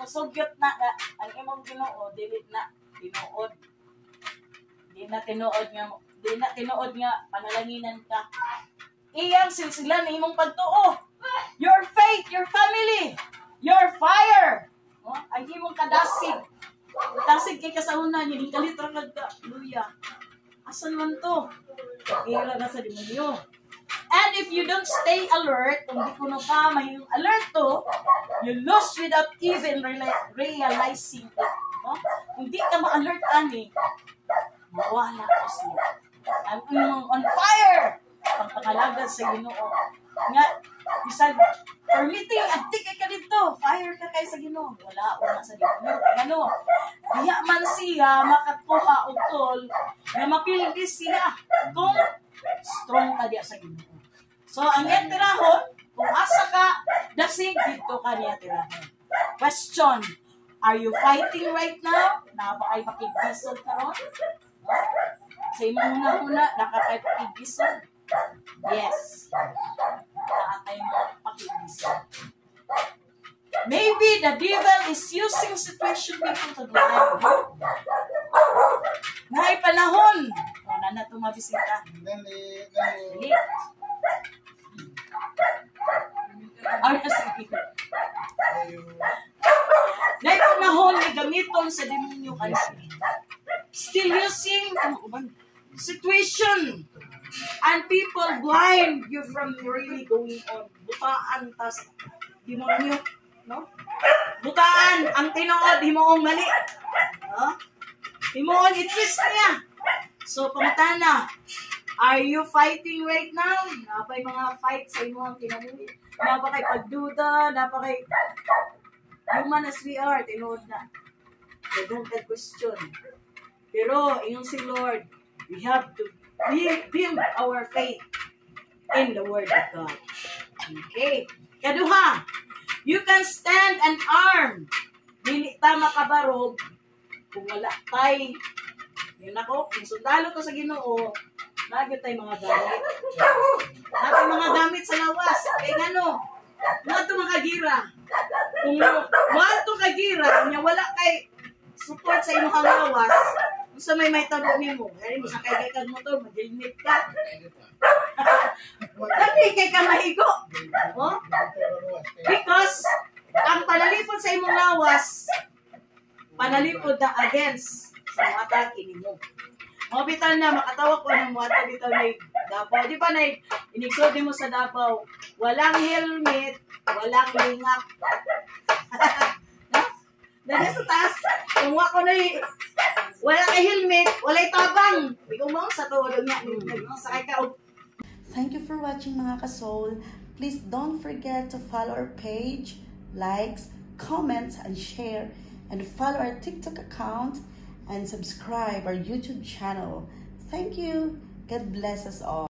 musugyot na nga ang imong Ginoo dili na tinuod. Di na tinuod nga panalanginan ka. Iyang silsila ni imong pagtuo. Your faith, your family, your fire. Oh, ang imong kadasig. Kadasig kay kasauna niya, di kalitra ka. Hallelujah. Asan man to? Ira na sa demonyo. And if you don't stay alert, kung di kuno ka may alert to, you lose without even realizing it. No? Kung di ka ma-alert ani, mawala ka siya. Ang imong on fire, pagpakalagad sa Ginoo. Nga, bisag, permitting, addik ka dito, fire ka kay sa Ginoo. Wala sa Ginoo. Ano? Diya man siya makakuha og tol, nga mapildi siya kung strong ka diya sa Ginoo. So, ang yan tirahon, kung asa ka, dasig dito ka niya tirahon. Question, are you fighting right now? Nakapakay pakigdisod ka ron? Sa imong una-una, nakakay pakigdisod? Yes. Nakakay pakigdisod. Maybe the devil is using situation people to blind you. Ngay panahon. O, na tumabisita. Dali. Sige. Ngay panahon, gamiton sa demonyo kayo. Still using situation and people blind you from really going on. Butaan tas demonyo, no? Butaan ang tinuod himoong mali. No? Himoong itwist niya. So pangutana, are you fighting right now? Napay mga fight sa imong kinabuhi. Napakay pagduda, napakay human as we are, tinuod na. Daghang ka question. Pero, ingon si Lord, we have to build our faith in the Word of God. Okay. Kaduha, you can stand and arm. Dili ta makabarog kung wala tay. Yun ako, kung sundalo to sa Ginoo, nagyo tay mga gamit. Natay mga gamit sa lawas. Kaya ngano, mga ito makagira. Kung mga ito kagira, niya wala kay support sa imong lawas, kung sa may tabo nimo, kaya mo sa kay kag motor, mag-helmet ka. Dati kay ka mahigo. Oh? Because, ang panalipod sa imong lawas, panalipod na against sa mga atake nimo. Mga bitan na, makatawa ko ng mga bitaw na Davao. Di ba na, inigsod mo sa Davao, walang helmet, walang lingap. Dali sa taas, kung wako na wala kay helmet, walay tabang. Ikaw mo sa tuod nga, sakay ka. Thank you for watching mga ka-soul. Please don't forget to follow our page, likes, comments, and share. And follow our TikTok account and subscribe our YouTube channel. Thank you. God bless us all.